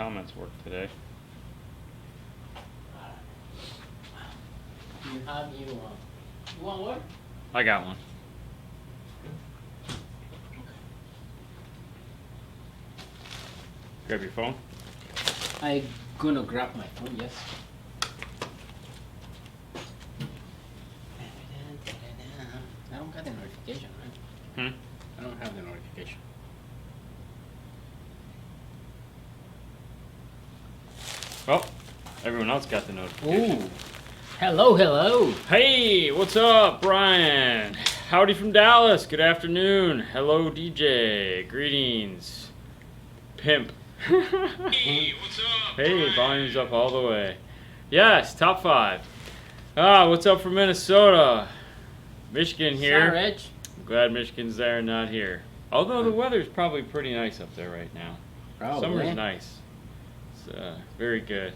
comments work today. You want what? I got one. Grab your phone. I gonna grab my phone, yes. I don't got the notification, right? I don't have the notification. Well, everyone else got the notification. Ooh. Hello, hello. Hey, what's up, Brian? Howdy from Dallas. Good afternoon. Hello, DJ. Greetings. Pimp. Hey, what's up? Hey, Brian? volume's up all the way. Yes, top 5. What's up from Minnesota? Michigan here. Sorry, Rich. I'm glad Michigan's there and not here. Although the weather's probably pretty nice up there right now. Probably. Summer's nice. It's very good.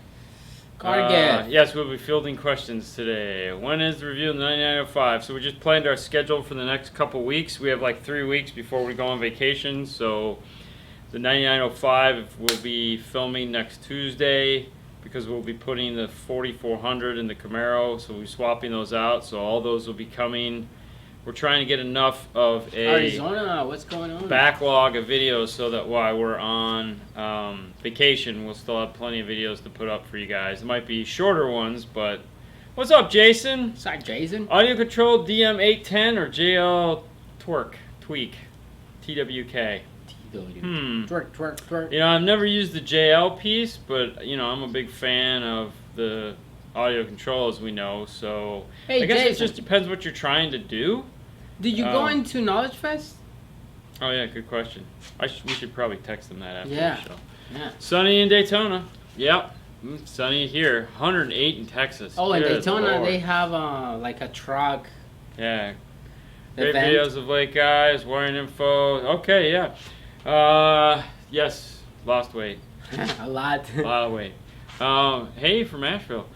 Cardigan. Yes, we'll be fielding questions today. When is the review of the 9905? So we just planned our schedule for the next couple weeks. We have like 3 weeks before we go on vacation. So the 9905 will be filming next Tuesday because we'll be putting the 4400 in the Camaro. So we'll be swapping those out. So all those will be coming. We're trying to get enough of a Arizona, what's going on? backlog of videos so that while we're on vacation, we'll still have plenty of videos to put up for you guys. It might be shorter ones, but what's up, Jason? Sorry, Jason. Audio control DM810 or JL Tweak TWK. Twerk. You know, I've never used the JL piece, but you know, I'm a big fan of the audio control, as we know. So Hey, I guess Jason. it just depends what you're trying to do. Did you go into Knowledge Fest? Oh yeah, good question. We should probably text them that after Yeah. the show. Yeah. Sunny in Daytona. Yep. Sunny here. 108 in Texas. Oh, in Good Daytona, Lord. they have like a truck Yeah. Great event. videos of lake guys, wiring info. Okay, yeah. Yes, lost weight. A lot. A lot of weight. Hey, from Asheville.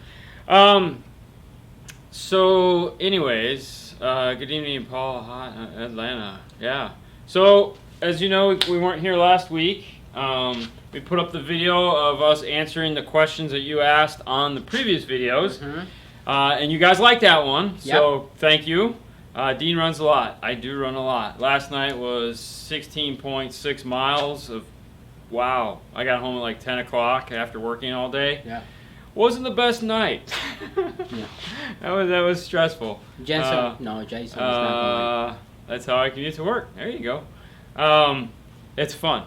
So, anyways, good evening, Paul. Hi, Atlanta. Yeah. So, as you know, we weren't here last week. We put up the video of us answering the questions that you asked on the previous videos. And you guys liked that one. So, thank you. Dean runs a lot. I do run a lot. Last night was 16.6 miles of, wow. I got home at like 10 o'clock after working all day. Yeah. Wasn't the best night. Yeah. That was stressful. Jason is not That's how I commute to work. There you go. It's fun.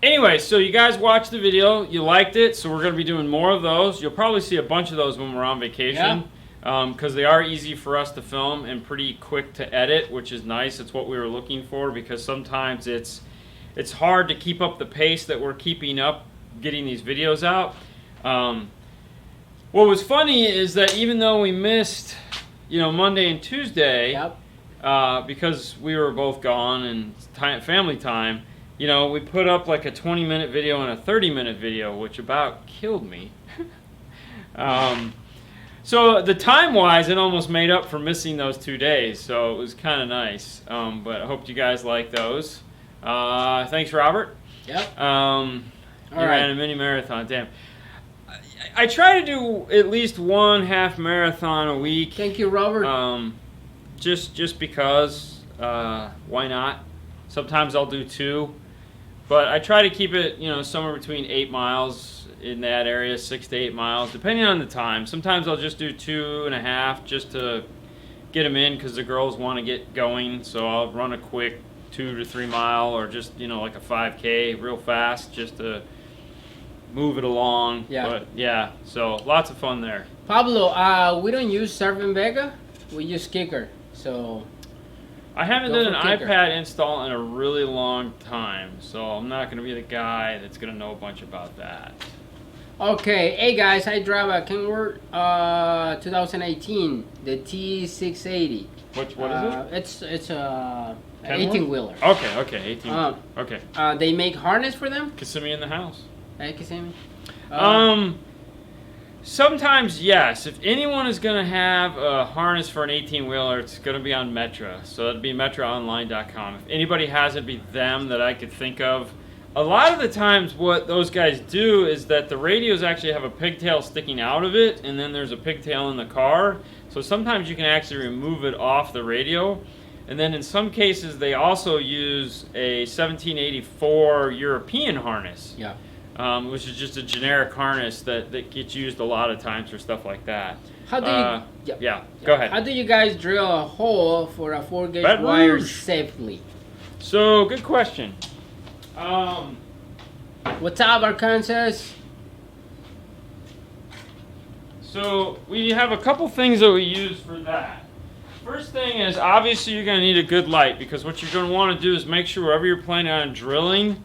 Anyway, so you guys watched the video. You liked it, so we're going to be doing more of those. You'll probably see a bunch of those when we're on vacation. Because they are easy for us to film and pretty quick to edit, which is nice. It's what we were looking for, because sometimes it's hard to keep up the pace that we're keeping up getting these videos out. What was funny is that even though we missed, Monday and Tuesday, because we were both gone and family time, we put up like a 20-minute video and a 30-minute video, which about killed me. So the time-wise, it almost made up for missing those 2 days, so it was kind of nice. But I hope you guys like those. Thanks, Robert. Yep. You ran a mini marathon. Damn. I try to do at least one half marathon a week. Thank you, Robert. Just because. Why not? Sometimes I'll do 2, but I try to keep it, somewhere between 8 miles in that area, 6 to 8 miles, depending on the time. Sometimes I'll just do 2.5 just to get them in because the girls want to get going. So I'll run a quick 2 to 3 mile or just like a 5K real fast just to move it along. Yeah. But yeah, so lots of fun there. Pablo, we don't use Surfing Vega. We use Kicker. So I haven't Go done an for Kicker. iPad install in a really long time, so I'm not going to be the guy that's going to know a bunch about that. okay, hey guys, I drive a Kenworth 2018, the T680. What is it? It's a Kenworth? 18-wheeler. Okay, 18. Okay. They make harness for them. Kissimmee in the house. Hey, Kissimmee. Sometimes yes. If anyone is going to have a harness for an 18-wheeler, it's going to be on Metra. So that'd be metraonline.com. If anybody has it, it'd be them that I could think of. a lot of the times what those guys do is that the radios actually have a pigtail sticking out of it, and then there's a pigtail in the car. So sometimes you can actually remove it off the radio. And then in some cases they also use a 1784 European harness. Yeah. Which is just a generic harness that gets used a lot of times for stuff like that. How do you? Yeah, go ahead. How do you guys drill a hole for a 4-gauge Baton wire Rouge. safely? So, good question. What's up, Arkansas? So, we have a couple things that we use for that. First thing is, obviously you're going to need a good light, because what you're going to want to do is make sure wherever you're planning on drilling,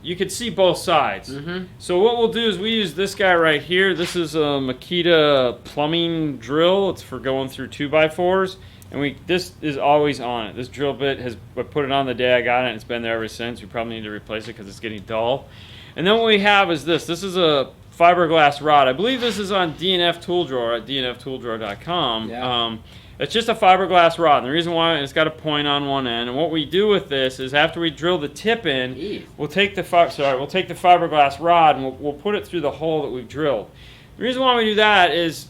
you can see both sides. Mm-hmm. So what we'll do is we use this guy right here. This is a Makita plumbing drill. It's for going through 2x4s. And this is always on it. This drill bit I put it on the day I got it, and it's been there ever since. We probably need to replace it because it's getting dull. And then what we have is this. This is a fiberglass rod. I believe this is on DNF Tool Drawer at dnftooldrawer.com. Yeah. It's just a fiberglass rod. And the reason why it's got a point on one end. And what we do with this is after we drill the tip in, we'll take the fiberglass rod and we'll put it through the hole that we've drilled. The reason why we do that is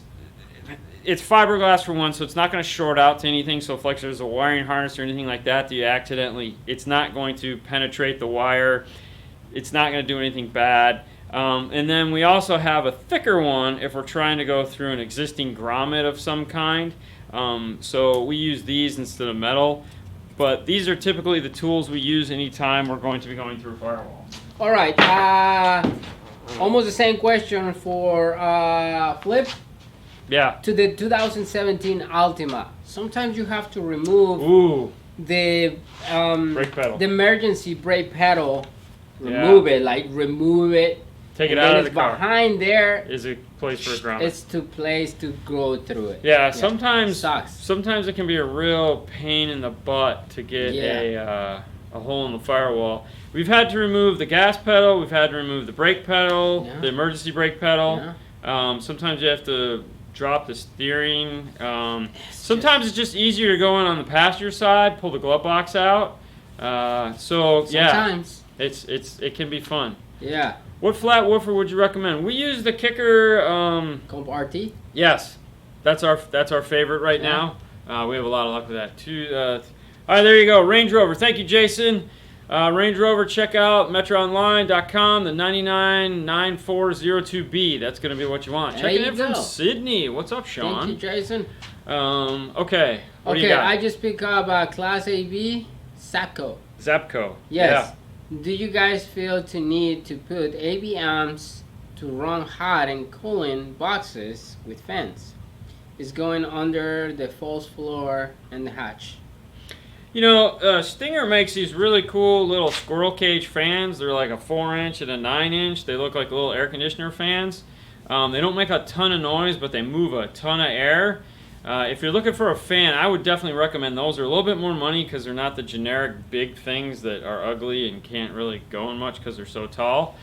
it's fiberglass for one, so it's not going to short out to anything. So if like there's a wiring harness or anything like that you accidentally, it's not going to penetrate the wire. It's not going to do anything bad. And then we also have a thicker one if we're trying to go through an existing grommet of some kind. So we use these instead of metal. But these are typically the tools we use anytime we're going to be going through a firewall. All right. Almost the same question for Flip. Yeah. To the 2017 Altima. Sometimes you have to remove the brake pedal. the emergency brake pedal. Remove it. Take it out of the car. Behind there is a place for a grommet. It's to place to go through it. Yeah, sometimes sucks. Sometimes it can be a real pain in the butt to get a hole in the firewall. We've had to remove the gas pedal. We've had to remove the brake pedal, the emergency brake pedal. Yeah. Sometimes you have to drop the steering. Sometimes it's just easier to go in on the passenger side, pull the glove box out. Sometimes it can be fun. Yeah. What flat woofer would you recommend? We use the Kicker. Comp RT. Yes, that's our favorite right now. We have a lot of luck with that. All right, there you go. Range Rover. Thank you, Jason. Range Rover. Check out metroonline.com. The 999402B. That's going to be what you want. Checking in from Sydney. What's up, Sean? Thank you, Jason. Okay. What do you got? I just pick up Class AB Zapco. Zapco. Yes. Yeah. Do you guys feel to need to put AB amps to run hot and cooling boxes with fans? It's going under the false floor and the hatch. You know, Stinger makes these really cool little squirrel cage fans. They're like a 4-inch and a 9-inch. They look like little air conditioner fans. They don't make a ton of noise, but they move a ton of air. If you're looking for a fan, I would definitely recommend those. They're a little bit more money because they're not the generic big things that are ugly and can't really go in much because they're so tall.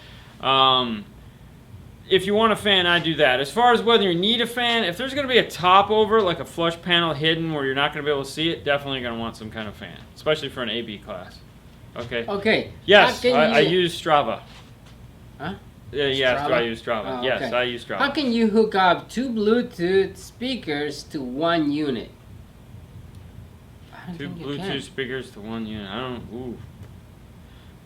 If you want a fan, I do that. As far as whether you need a fan, if there's going to be a top over, like a flush panel hidden where you're not going to be able to see it, definitely going to want some kind of fan, especially for an AB class. Okay? Okay. Yes, I use Strava. Huh? Yes, Strava? I use Strava. Oh, yes, okay. I use Strava. How can you hook up 2 Bluetooth speakers to one unit? 2 Bluetooth speakers to one unit. I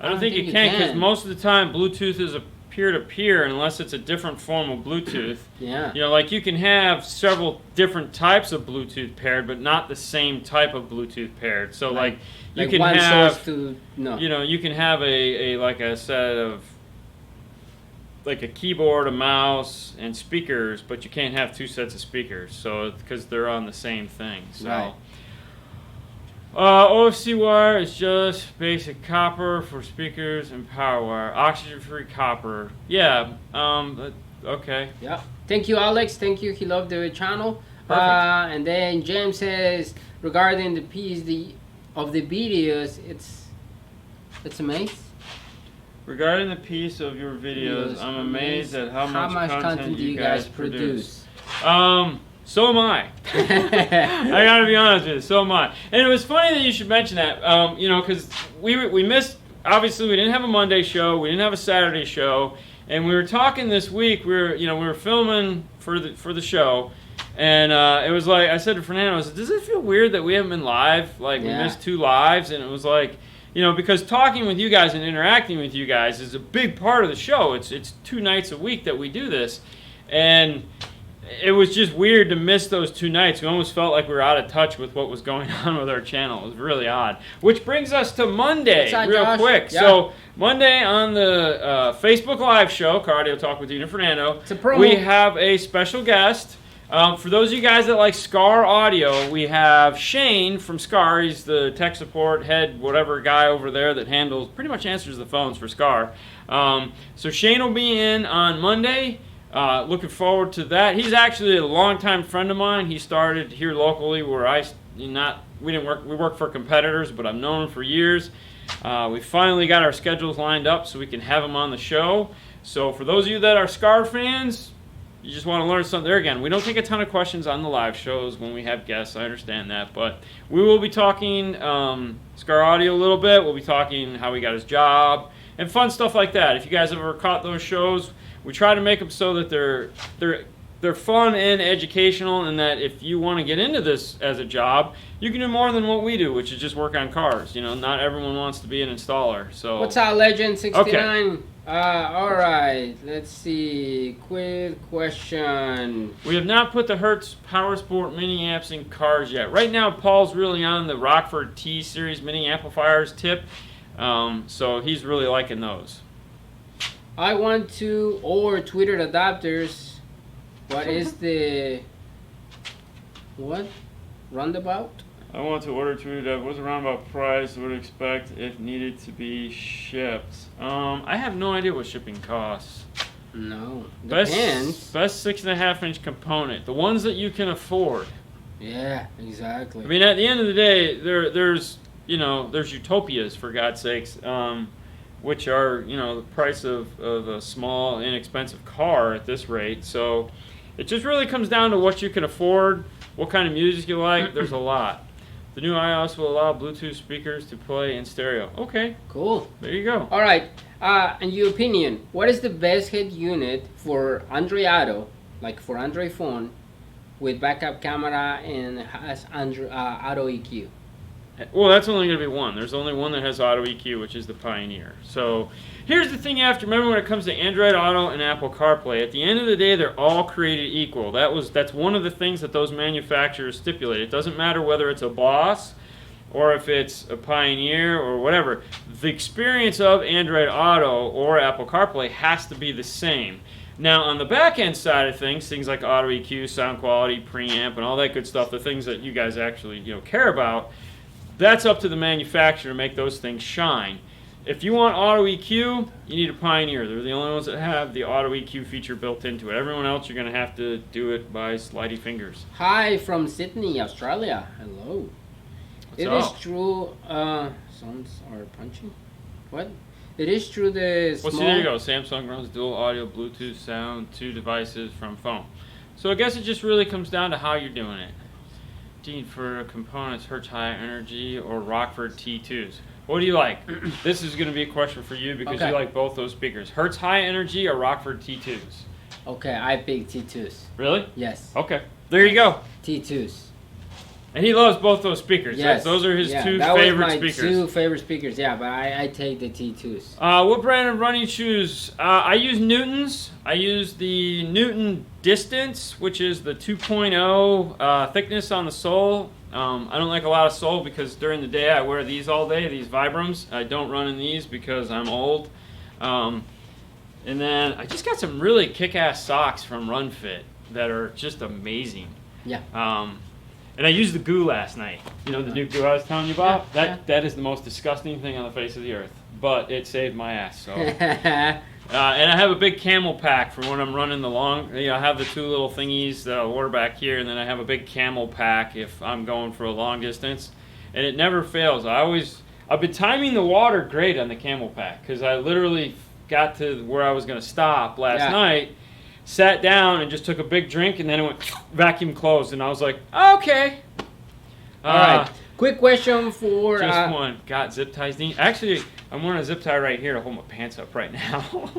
don't think you can because most of the time Bluetooth is a peer-to-peer unless it's a different form of Bluetooth. Yeah. You know, like you can have several different types of Bluetooth paired, but not the same type of Bluetooth paired. So like you can one have source to you know, you can have a like a set of like a keyboard, a mouse, and speakers, but you can't have 2 sets of speakers, so because they're on the same thing. So, right. OFC wire is just basic copper for speakers and power wire. Oxygen-free copper. Yeah. Okay. Yeah. Thank you, Alex. Thank you. He loved the channel. Perfect. And then James says regarding the piece of the videos, it's amazing. Regarding the piece of your videos, I'm amazed at how much content you guys produce. So am I. I gotta be honest with you, so am I. And it was funny that you should mention that, you know, because we missed obviously we didn't have a Monday show, we didn't have a Saturday show, and we were talking this week. We were filming for the show, and it was like I said to Fernando, I said, does it feel weird that we haven't been live? Like we missed 2 lives, and it was like, because talking with you guys and interacting with you guys is a big part of the show. It's 2 nights a week that we do this, and it was just weird to miss those 2 nights. We almost felt like we were out of touch with what was going on with our channel. It was really odd. Which brings us to Monday, real quick. Yeah. So Monday on the Facebook Live show, Cardio Talk with Dean and Fernando, It's a promo. we have a special guest. For those of you guys that like Scar Audio, we have Shane from Scar. He's the tech support head, whatever guy over there that pretty much answers the phones for Scar. So Shane will be in on Monday. Looking forward to that. He's actually a longtime friend of mine. He started here locally where we work for competitors, but I've known him for years. We finally got our schedules lined up so we can have him on the show. So for those of you that are Scar fans, you just want to learn something. There again, we don't take a ton of questions on the live shows when we have guests. I understand that, but we will be talking Scar Audio a little bit. We'll be talking how he got his job and fun stuff like that. If you guys ever caught those shows, we try to make them so that they're fun and educational, and that if you want to get into this as a job, you can do more than what we do, which is just work on cars. Not everyone wants to be an installer. So What's our Legend 69? Okay. All right, let's see. Quick question. We have not put the Hertz Power Sport mini amps in cars yet. Right now, Paul's really on the Rockford T Series mini amplifiers tip, so he's really liking those. I want to or tweeted adapters. What is the roundabout? I want to order tweeted what's the roundabout price would expect if needed to be shipped. I have no idea what shipping costs. No, depends. Best 6.5-inch component, the ones that you can afford. Yeah, exactly. I mean, at the end of the day, there's utopias, for God's sakes, which are the price of a small, inexpensive car at this rate. So it just really comes down to what you can afford, what kind of music you like. There's a lot. The new iOS will allow Bluetooth speakers to play in stereo. Okay, Cool. there you go. All right. In your opinion, what is the best head unit for Android Auto, like for Android phone, with backup camera and has Android Auto EQ? Well, that's only going to be one. There's only one that has Auto EQ, which is the Pioneer. So here's the thing you have to remember when it comes to Android Auto and Apple CarPlay. At the end of the day, they're all created equal. That's one of the things that those manufacturers stipulate. It doesn't matter whether it's a Boss or if it's a Pioneer or whatever. The experience of Android Auto or Apple CarPlay has to be the same. Now, on the back end side of things like Auto EQ, sound quality, preamp, and all that good stuff, the things that you guys actually care about, that's up to the manufacturer to make those things shine. If you want Auto EQ, you need a Pioneer. They're the only ones that have the Auto EQ feature built into it. Everyone else, you're going to have to do it by slidey fingers. Hi from Sydney, Australia. Hello. It is up? true. Sounds are punching. What? It is true. The Well, small. see, there you go. Samsung runs dual audio, Bluetooth, sound, 2 devices from phone. So I guess it just really comes down to how you're doing it. Dean, for components, Hertz High Energy or Rockford T2s. What do you like? This is going to be a question for you because Okay. you like both those speakers. Hertz High Energy or Rockford T2s? Okay, I pick T2s. Really? Yes, Okay. There you go. T2s. And he loves both those speakers. Yes, Those are his two that favorite was my speakers. two favorite speakers. Yeah, but I take the T2s. What brand of running shoes? I use Newton's. I use the Newton Distance, which is the 2.0 thickness on the sole. I don't like a lot of sole because during the day I wear these all day, these Vibrams. I don't run in these because I'm old. And then I just got some really kick-ass socks from RunFit that are just amazing. Yeah. And I used the goo last night. You know, the new goo I was telling you about? Yeah, That is the most disgusting thing on the face of the earth. But it saved my ass, so. Yeah. And I have a big camel pack for when I'm running the long. I have the 2 little thingies that I'll order back here, and then I have a big camel pack if I'm going for a long distance. And it never fails. I've been timing the water great on the camel pack because I literally got to where I was going to stop last night, sat down and just took a big drink, and then it went vacuum closed, and I was like, okay. All right. Quick question for Just one. Got zip ties, Dean. Actually, I'm wearing a zip tie right here to hold my pants up right now.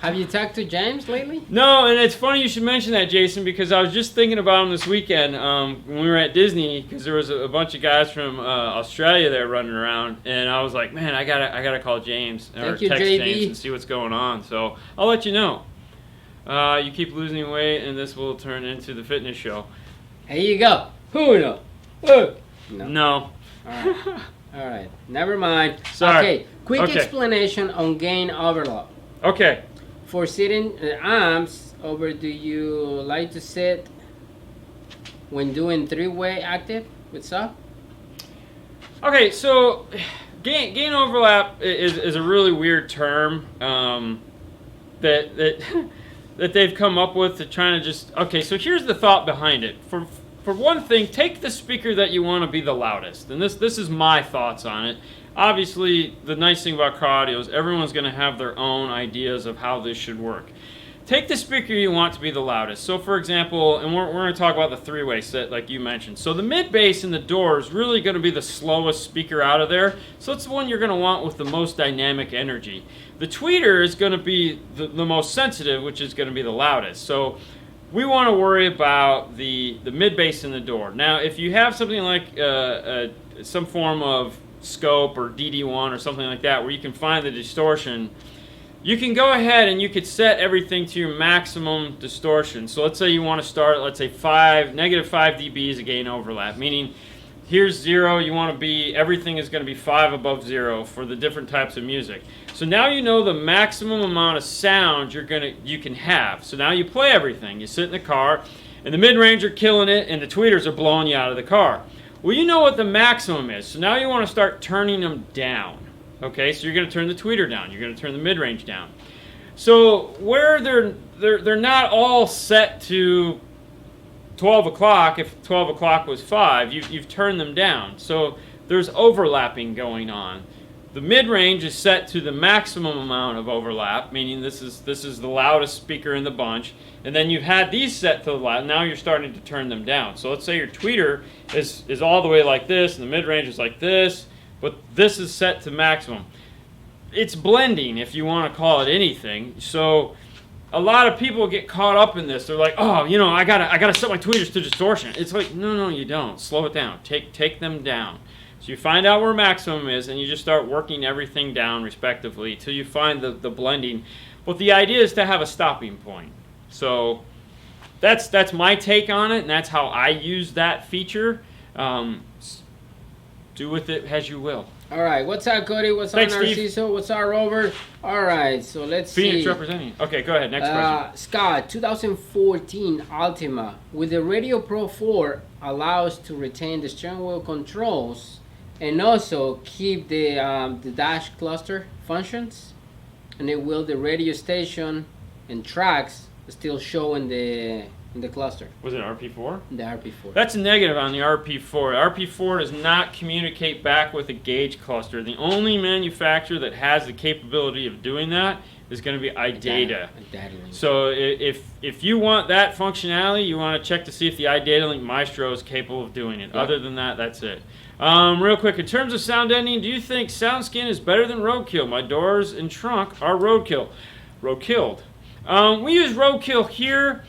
have you talked to James lately? No, and it's funny you should mention that, Jason, because I was just thinking about him this weekend when we were at Disney, because there was a bunch of guys from Australia there running around, and I was like, man, I gotta call James or Thank you, text JB. James and see what's going on. So I'll let you know. You keep losing weight, and this will turn into the fitness show. Here you go. Uno. No. No. All right. All right. Never mind. Sorry. Okay. Quick Okay. explanation on gain overlap. Okay. For sitting arms over, do you like to sit when doing three-way active with sub? Okay, so gain overlap is a really weird term that that they've come up with to try to just. Okay, so here's the thought behind it. For one thing, take the speaker that you want to be the loudest, and this is my thoughts on it. Obviously, the nice thing about car audio is everyone's going to have their own ideas of how this should work. Take the speaker you want to be the loudest. So, for example, and we're going to talk about the three-way set like you mentioned. So the mid bass in the door is really going to be the slowest speaker out of there. So it's the one you're going to want with the most dynamic energy. The tweeter is going to be the most sensitive, which is going to be the loudest. So we want to worry about the mid bass in the door. Now, if you have something like some form of scope or DD1 or something like that where you can find the distortion, you can go ahead and you could set everything to your maximum distortion. So let's say you want to start at, let's say, negative 5 dBs of gain overlap, meaning here's 0, you want to be, everything is going to be 5 above 0 for the different types of music. So now you know the maximum amount of sound you can have. So now you play everything. You sit in the car, and the mid-range are killing it, and the tweeters are blowing you out of the car. Well, you know what the maximum is. So now you want to start turning them down. Okay, so you're going to turn the tweeter down. You're going to turn the mid-range down. So where they're not all set to 12 o'clock, if 12 o'clock was 5, you've turned them down. So there's overlapping going on. The mid-range is set to the maximum amount of overlap, meaning this is the loudest speaker in the bunch. And then you've had these set to the loud. Now you're starting to turn them down. So let's say your tweeter is all the way like this, and the mid-range is like this, but this is set to maximum. It's blending, if you want to call it anything. So a lot of people get caught up in this. They're like, oh, you know, I gotta set my tweeters to distortion. It's like, no, you don't. Slow it down. Take them down. So you find out where maximum is, and you just start working everything down respectively till you find the blending. But the idea is to have a stopping point. So that's my take on it, and that's how I use that feature. Do with it as you will. All right. What's up, Cody? What's Thanks, up, Narciso? What's up, Robert? All right. So let's Phoenix see. representing. Okay, go ahead. Next question. Scott, 2014 Altima with the Radio Pro 4 allows to retain the steering wheel controls and also keep the dash cluster functions, and it will the radio station and tracks still show in the cluster. Was it RP4? The RP4. That's a negative on the RP4. RP4 does not communicate back with a gauge cluster. The only manufacturer that has the capability of doing that is going to be iData. So if you want that functionality, you want to check to see if the iData Link Maestro is capable of doing it. Yeah. Other than that, that's it. Real quick, in terms of sound deadening, do you think SoundSkin is better than Roadkill? My doors and trunk are Roadkilled. We use Roadkill here.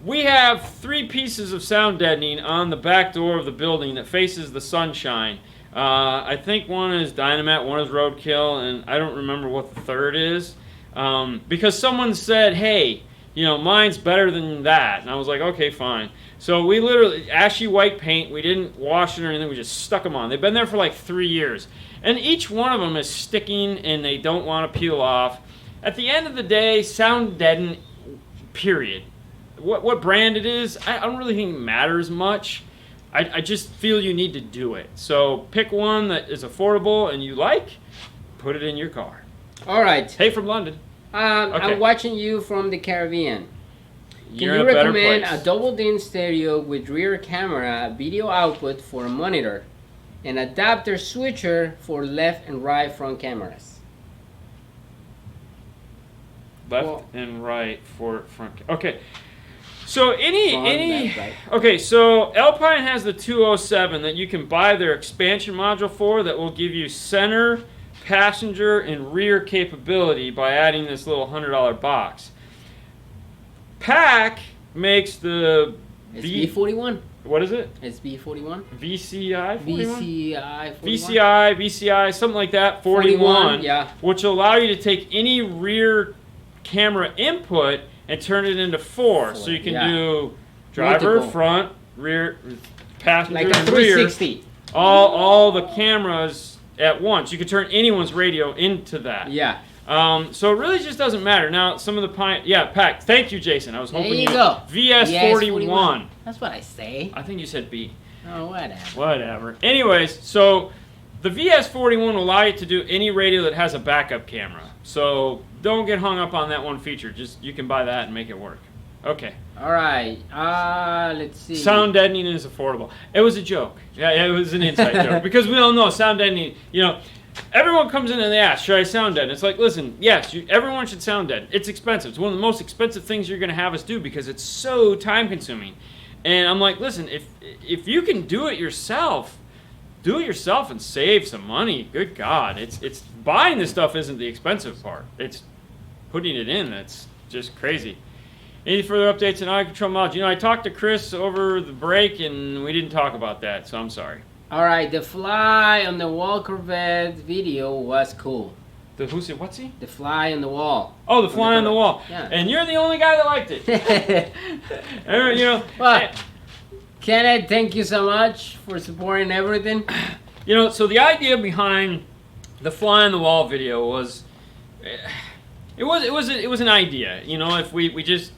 We have 3 pieces of sound deadening on the back door of the building that faces the sunshine. I think one is Dynamet, one is Roadkill, and I don't remember what the third is. Because someone said, hey, you know, mine's better than that. And I was like, okay, fine. So we literally, ashy white paint, we didn't wash it or anything, we just stuck them on. They've been there for like 3 years. And each one of them is sticking and they don't want to peel off. At the end of the day, sound deaden, period. What brand it is, I don't really think it matters much. I just feel you need to do it. So pick one that is affordable and you like, put it in your car. All right. Hey, from London. Okay. I'm watching you from the Caribbean. Can You're you in a better recommend place. a double-din stereo with rear camera video output for a monitor, and adapter switcher for left and right front cameras? Left Well- and right for front. Okay. So okay, so Alpine has the 207 that you can buy their expansion module for that will give you center, passenger, and rear capability by adding this little $100 box. PAC makes the SB41. What is it? SB41. VCI 41? VCI, something like that. 41. Yeah. Which will allow you to take any rear camera input and turn it into four. So you can do driver, multiple, front, rear, passenger, like a and rear. 360. All the cameras at once. You can turn anyone's radio into that. Yeah. So it really just doesn't matter. Now, some of the PAC. Thank you, Jason. I was hoping There you go. VS41. That's what I say. I think you said B. Oh, whatever. Whatever. Anyways, so the VS41 will allow you to do any radio that has a backup camera. So don't get hung up on that one feature. Just you can buy that and make it work. Okay. All right. Let's see. Sound deadening is affordable. It was a joke. Yeah, it was an inside joke because we all know sound deadening. You know, everyone comes in and they ask, "Should I sound deaden?" It's like, listen, yes, everyone should sound deaden. It's expensive. It's one of the most expensive things you're going to have us do because it's so time consuming. And I'm like, listen, if you can do it yourself, do it yourself and save some money. Good God, it's buying this stuff isn't the expensive part. It's putting it in that's just crazy. Any further updates on audio control mods? You know, I talked to Chris over the break and we didn't talk about that, so I'm sorry. All right, the fly on the wall Corvette video was cool. What's he? The fly on the wall. Oh, the fly on the wall. Yeah. And you're the only guy that liked it. You know. Well, Kenneth, thank you so much for supporting everything. You know, so the idea behind the fly on the wall video was, it was an idea. You know, if we just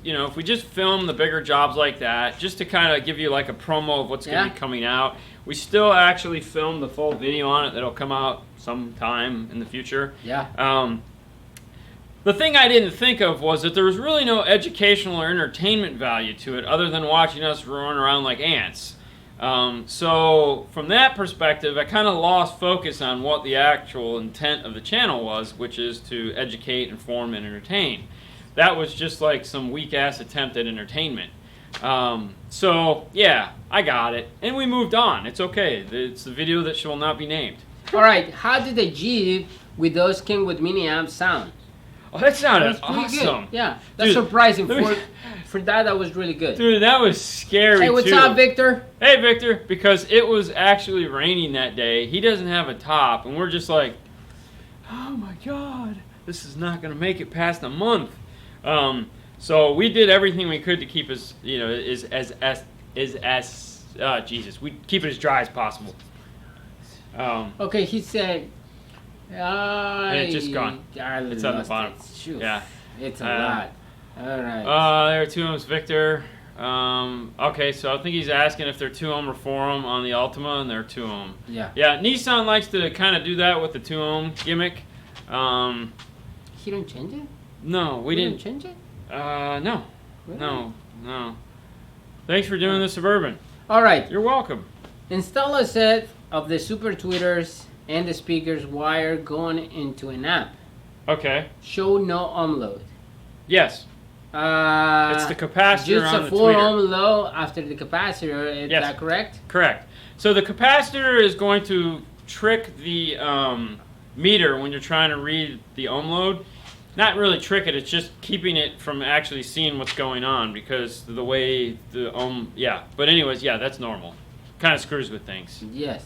film the bigger jobs like that, just to kind of give you like a promo of what's going to be coming out. We still actually filmed the full video on it that'll come out sometime in the future. Yeah. The thing I didn't think of was that there was really no educational or entertainment value to it other than watching us run around like ants. So from that perspective, I kind of lost focus on what the actual intent of the channel was, which is to educate, inform, and entertain. That was just like some weak-ass attempt at entertainment. So, yeah, I got it. And we moved on. It's okay. It's the video that shall not be named. All right, how did the Jeep with those Kenwood mini amps sound? Oh, that sounded That's pretty awesome. good. Yeah, that's Dude, surprising. For that was really good. Dude, that was scary, Hey, what's too. up, Victor? Hey, Victor, because it was actually raining that day. He doesn't have a top, and we're just like, oh my God, this is not going to make it past a month. So we did everything we could to keep us, you know, we keep it as dry as possible. Okay, he said. And it's just gone. It's on the bottom. Yeah. It's a lot. All right. There are 2 ohms, Victor. Okay, so I think he's asking if they're 2 ohm or 4 ohm on the Altima, and they're 2 ohm. Yeah. Yeah, Nissan likes to kind of do that with the 2 ohm gimmick. He didn't change it? No, we didn't change it? No. Really? No. Thanks for doing the Suburban. All right. You're welcome. Install a set of the super tweeters and the speakers wire going into an amp. Okay. Show no ohm load. Yes. It's the capacitor just on the a 4 tweeter. ohm low after the capacitor. Is Yes. that correct? Correct. So the capacitor is going to trick the meter when you're trying to read the ohm load. Not really trick it, it's just keeping it from actually seeing what's going on because the way the ohm, yeah. But anyways, yeah, that's normal. Kind of screws with things. Yes.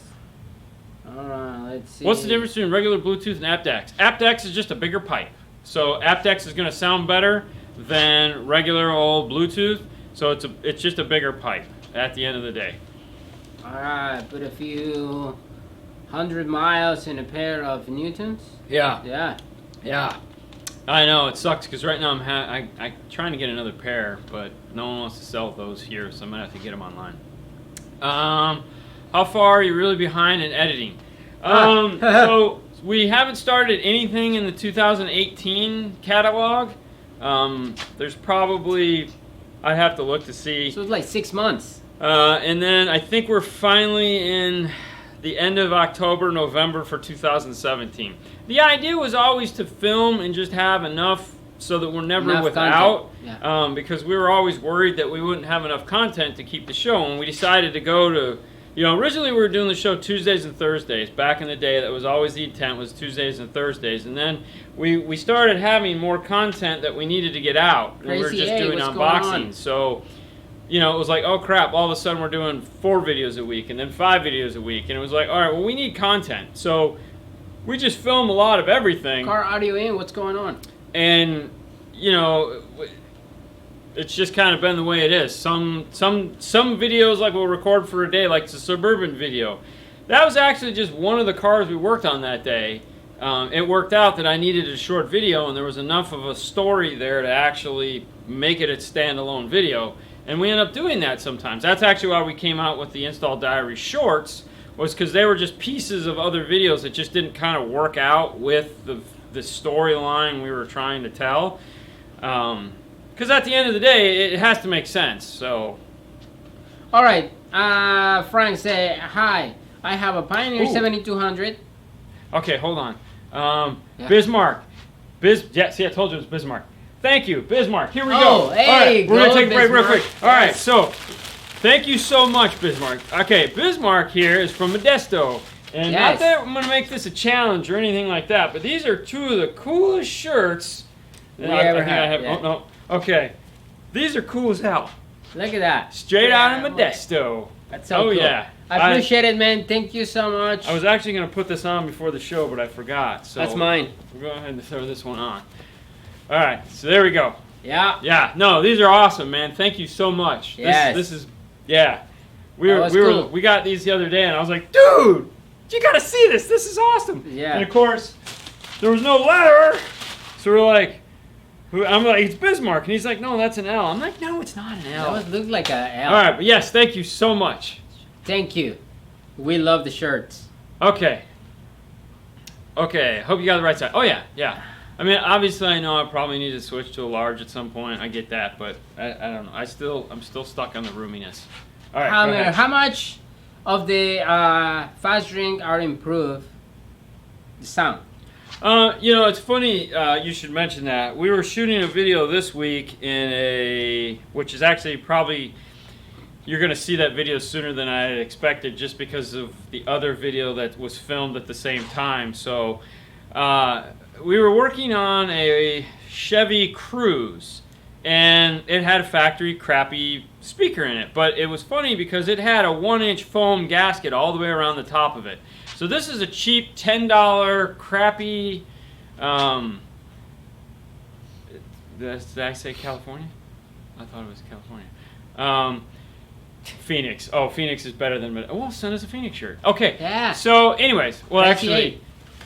Alright, let's see. What's the difference between regular Bluetooth and aptX? aptX is just a bigger pipe. So aptX is going to sound better than regular old Bluetooth. So it's just a bigger pipe at the end of the day. Alright, put a few 100 miles in a pair of newtons. Yeah. Yeah. I know, it sucks because right now I'm trying to get another pair, but no one wants to sell those here, so I'm going to have to get them online. How far are you really behind in editing? So we haven't started anything in the 2018 catalog. There's probably, I'd have to look to see. So it's like 6 months. And then I think we're finally in the end of October, November for 2017. The idea was always to film and just have enough so that we're never Enough without. content. Yeah. Because we were always worried that we wouldn't have enough content to keep the show, and we decided to go to, originally we were doing the show Tuesdays and Thursdays. Back in the day, that was always the intent, was Tuesdays and Thursdays, and then we started having more content that we needed to get out, and we were Crazy just A, doing what's going unboxing. on? So, it was like, oh crap, all of a sudden we're doing 4 videos a week, and then 5 videos a week, and it was like, all right, well, we need content. So we just film a lot of everything. Car audio in, what's going on? And it's just kind of been the way it is. Some videos, like, we'll record for a day, like the Suburban video. That was actually just one of the cars we worked on that day. It worked out that I needed a short video, and there was enough of a story there to actually make it a standalone video. And we end up doing that sometimes. That's actually why we came out with the Install Diary Shorts, was because they were just pieces of other videos that just didn't kind of work out with the storyline we were trying to tell. Because at the end of the day, it has to make sense. So, All right. Frank say hi. I have a Pioneer Ooh. 7200. okay, hold on. Yeah. Bismarck. Yeah, see, I told you it was Bismarck. Thank you, Bismarck. Here we Oh, go. hey, All right, we're go, gonna take a break real Bismarck. quick. All right, Yes. so thank you so much, Bismarck. Okay, Bismarck here is from Modesto. And not Yes. that I'm going to make this a challenge or anything like that, but these are 2 of the coolest shirts that We I ever think I had, have. yeah. Oh, no. Okay. These are cool as hell. Look at that. Straight out Yeah, of Modesto. That's so Oh, cool. yeah. I appreciate it, man. Thank you so much. I was actually going to put this on before the show, but I forgot. So That's mine. We'll go ahead and throw this one on. All right, so there we go. Yeah. Yeah, no, these are awesome, man. Thank you so much. Yes. This is, yeah. We That was cool. we got these the other day, and I was like, dude, you gotta see this. This is awesome. Yeah. And of course, there was no letter, so we're like, I'm like, it's Bismarck, and he's like, no, that's an L. I'm like, no, it's not an That L. was look like a L. All right, but yes, thank you so much. Thank you. We love the shirts. Okay. Okay, hope you got the right side. Oh yeah, yeah. I mean, obviously, I know I probably need to switch to a large at some point. I get that, but I don't know. I'm still stuck on the roominess. All right, go ahead. How much of the fast drink are improved? The sound. It's funny you should mention that. We were shooting a video this week which is actually probably, you're going to see that video sooner than I had expected just because of the other video that was filmed at the same time. So, we were working on a Chevy Cruze, and it had a factory crappy speaker in it. But it was funny because it had a 1-inch foam gasket all the way around the top of it. So this is a cheap $10 crappy, did I say California? I thought it was California. Phoenix. Oh, Phoenix is better than, oh, send us a Phoenix shirt. Okay. Yeah. So anyways, well Fancy actually, eight.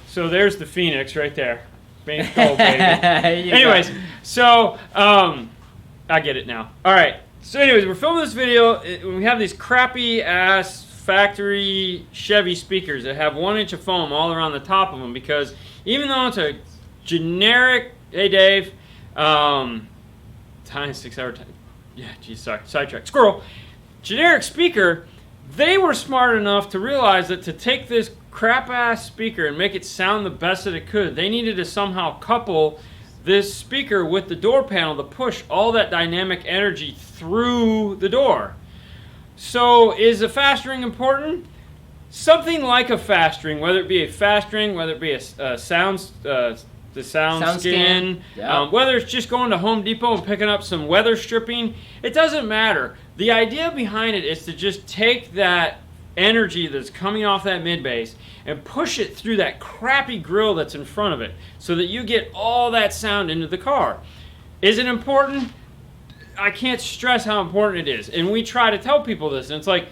so there's the Phoenix right there. Phoenix Gold, baby. There you Anyways, go. so I get it now. All right. So anyways, we're filming this video. We have these crappy ass factory Chevy speakers that have 1 inch of foam all around the top of them because even though it's a generic, hey Dave, time 6 hour time. Yeah, geez, sorry, sidetrack. Squirrel. Generic speaker, they were smart enough to realize that to take this crap ass speaker and make it sound the best that it could, they needed to somehow couple this speaker with the door panel to push all that dynamic energy through the door. So is a fast ring important? Something like a fast ring, whether it be a fast ring, whether it be a sound the sound skin, Yeah. whether it's just going to Home Depot and picking up some weather stripping, it doesn't matter. The idea behind it is to just take that energy that's coming off that mid bass and push it through that crappy grill that's in front of it so that you get all that sound into the car. Is it important? I can't stress how important it is. And we try to tell people this, and it's like,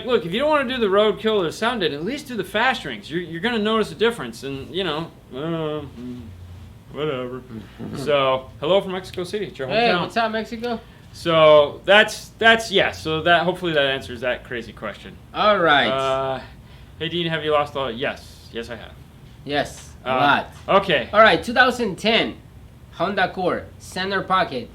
look, if you don't want to do the roadkill or the sound at least do the fast rings. You're going to notice a difference, and whatever. So, hello from Mexico City. It's your hometown. Hey, what's up, Mexico? So that's yeah. So that hopefully that answers that crazy question. All right. Hey Dean, have you lost all? Yes, I have. Yes, a lot. Okay. All right, 2010 Honda Accord, center pocket.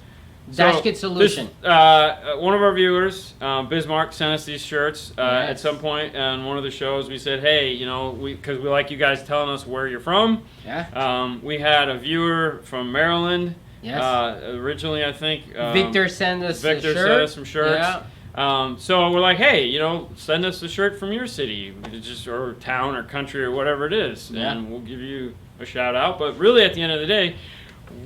Dash Kit Solution. One of our viewers, Bismarck, sent us these shirts at Yes. some point on one of the shows. We said, hey, you know, because we like you guys telling us where you're from. Yeah. We had a viewer from Maryland. Yes. Originally, I think. Victor sent us a Victor shirt. sent us some shirts. Yeah. So we're like, hey, you know, send us a shirt from your city, just or town or country or whatever it is, Yeah. and we'll give you a shout out. But really, at the end of the day,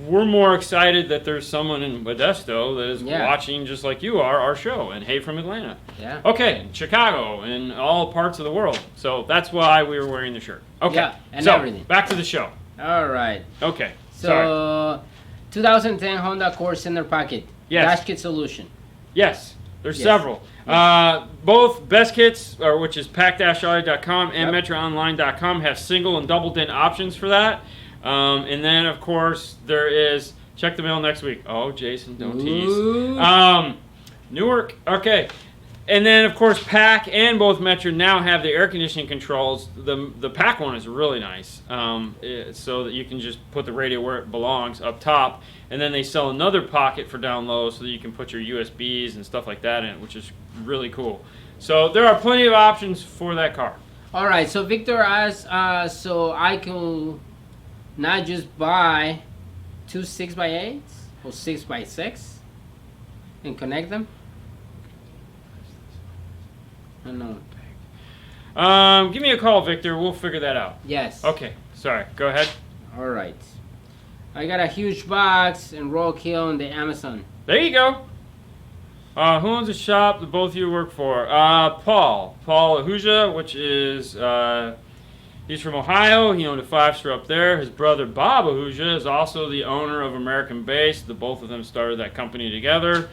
we're more excited that there's someone in Modesto that is Yeah. watching just like you are our show. And hey, from Atlanta. Yeah. Okay, Chicago and all parts of the world. So that's why we were wearing the shirt. Okay. Yeah, and so, everything. back to the show. All right. Okay. Sorry. So, 2010 Honda Accord Center Pocket. Yes. Dash Kit Solution. Yes, there's Yes. several. Both Best Kits, which is pack-audio.com and Yep. metroonline.com, have single and double dent options for that. And then, of course, there is, check the mail next week. Oh, Jason, don't Ooh. tease. Newark, okay. And then, of course, Pack and both Metro now have the air conditioning controls. The Pack one is really nice, so that you can just put the radio where it belongs, up top. And then they sell another pocket for down low so that you can put your USBs and stuff like that in it, which is really cool. So there are plenty of options for that car. All right. So Victor asked, so I can not just buy two 6x8s or 6x6 and connect them. I know. Give me a call, Victor. We'll figure that out. Yes. Okay. Sorry. Go ahead. All right. I got a huge box in Rock Hill on the Amazon. There you go. Who owns a shop that both of you work for? Paul Ahuja, which is, he's from Ohio. He owned a 5-star up there. His brother Bob Ahuja is also the owner of American Base. The both of them started that company together.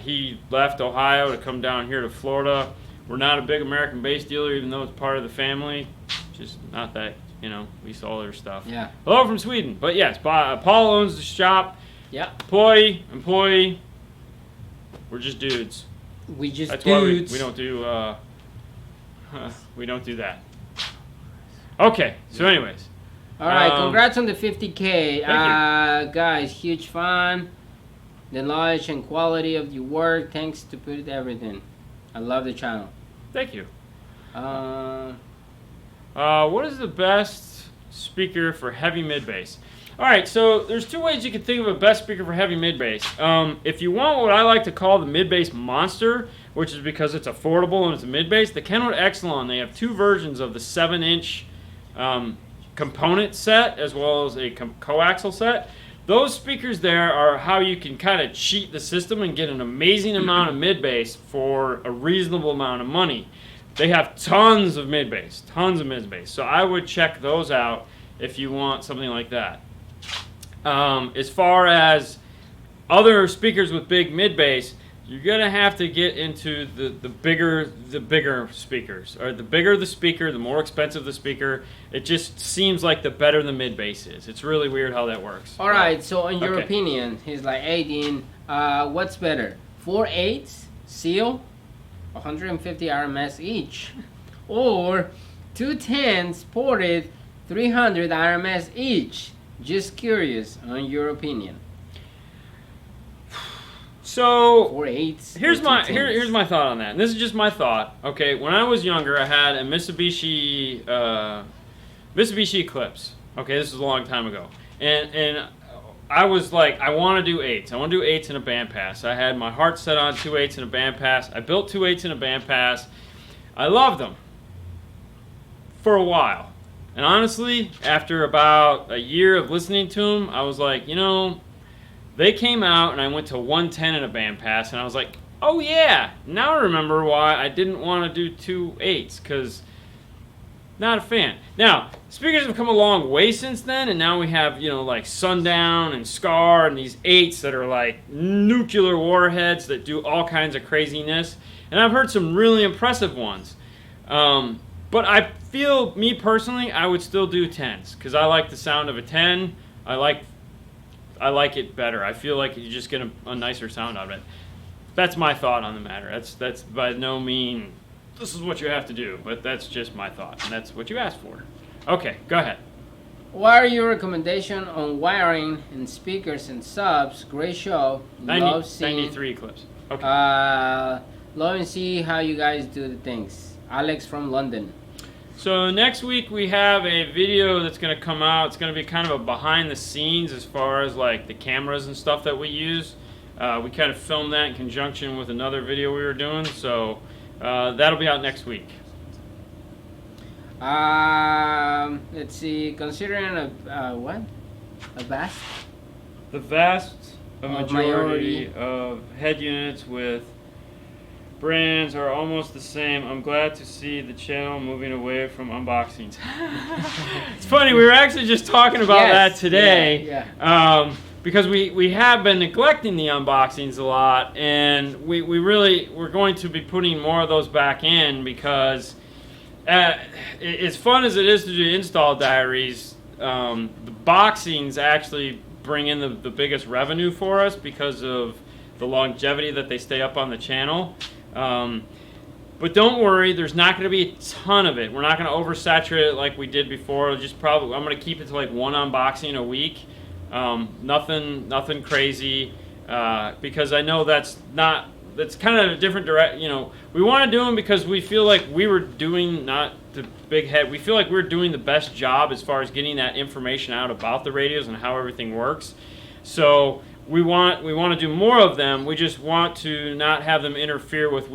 He left Ohio to come down here to Florida. We're not a big American Base dealer, even though it's part of the family. Just not that, you know, we saw their stuff. Yeah. Hello from Sweden. But yes, Paul owns the shop. Yep. Employee. We're just dudes. We just That's dudes. why we don't do we don't do that. Okay. So, anyways, All right. Congrats on the 50K. Thank Guys, huge fun. The knowledge and quality of your work. Thanks to put everything. I love the channel. thank you. Uh, What is the best speaker for heavy mid bass? All right. So there's two ways you can think of a best speaker for heavy mid bass. If you want what I like to call the mid bass monster, which is because it's affordable and it's a mid bass, the Kenwood Exelon. They have two versions of the 7-inch component set as well as a coaxial set. Those speakers there are how you can kind of cheat the system and get an amazing amount of mid bass for a reasonable amount of money. They have tons of mid bass, So I would check those out if you want something like that. As far as other speakers with big mid bass, you're gonna have to get into the bigger speakers. Or the bigger the speaker, the more expensive the speaker. It just seems like the better the mid bass is. It's really weird how that works. all right. So, in your Okay. opinion, he's like, hey, Dean, what's better? 4/8 seal, 150 RMS each, or 210s ported, 300 RMS each? Just curious on your opinion. So 4/8s. here's or my 210s? here's my thought on that. And this is just my thought. Okay, when I was younger, I had a Mitsubishi Eclipse. Okay, this is a long time ago, and I was like, I want to do 8s. I want to do 8s in a bandpass. I had my heart set on 2 8s in a bandpass. I built 2 8s in a bandpass. I loved them for a while, and honestly, after about a year of listening to them, I was like, you know. They came out and I went to 110 in a bandpass and I was like, oh yeah, now I remember why I didn't want to do 2 8s, because not a fan. Now, speakers have come a long way since then, and now we have, you know, like Sundown and Scar and these 8s that are like nuclear warheads that do all kinds of craziness. And I've heard some really impressive ones. But I feel, me personally, I would still do 10s because I like the sound of a 10. I like it better. I feel like you just get a nicer sound out of it. That's my thought on the matter. That's by no mean this is what you have to do, but that's just my thought, and that's what you asked for. Okay, go ahead. What are your recommendations on wiring and speakers and subs? Great show. Love seeing, 93 clips. Okay. love and see how you guys do the things. Alex from London. So next week we have a video that's going to come out. It's going to be kind of a behind the scenes as far as like the cameras and stuff that we use. We kind of filmed that in conjunction with another video we were doing. So that'll be out next week. Let's see. Considering a vast The vast Majority. majority of head units with brands are almost the same. I'm glad to see the channel moving away from unboxings. It's funny, we were actually just talking about Yes, that today. yeah. Because we have been neglecting the unboxings a lot, and we're going to be putting more of those back in because as fun as it is to do install diaries, the boxings actually bring in the biggest revenue for us because of the longevity that they stay up on the channel. But don't worry, there's not going to be a ton of it. We're not going to oversaturate it like we did before. I'm going to keep it to like one unboxing a week. Nothing crazy, because I know that's kind of a different direct. We want to do them because we feel like we were doing not the big head. We feel like we're doing the best job as far as getting that information out about the radios and how everything works. So we want to do more of them. We just want to not have them interfere with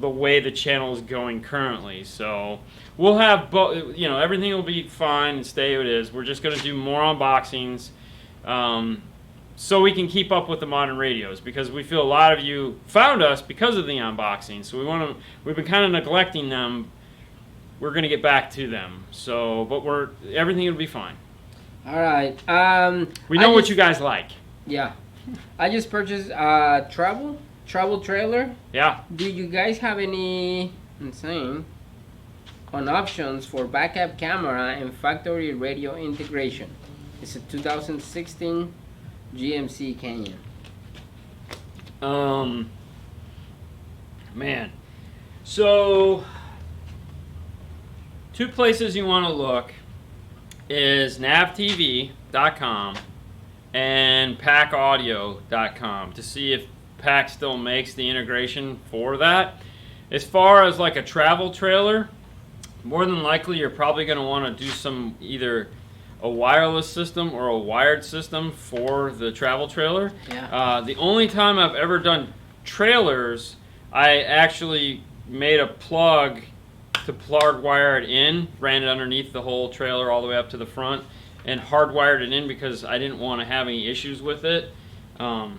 the way the channel is going currently. So we'll have everything will be fine and stay what it is. We're just going to do more unboxings, so we can keep up with the modern radios, because we feel a lot of you found us because of the unboxing. So we've been kind of neglecting them. We're going to get back to them. So, but everything will be fine. All right. We know what you guys like. Yeah. I just purchased a travel trailer. Yeah. Do you guys have any on options for backup camera and factory radio integration? It's a 2016 GMC Canyon. Man. So, two places you want to look is navtv.com and packaudio.com to see if Pack still makes the integration for that. As far as like a travel trailer, more than likely you're probably going to want to do either a wireless system or a wired system for the travel trailer. Yeah. The only time I've ever done trailers, I actually made a plug to wire it in, ran it underneath the whole trailer all the way up to the front, and hardwired it in because I didn't want to have any issues with it. But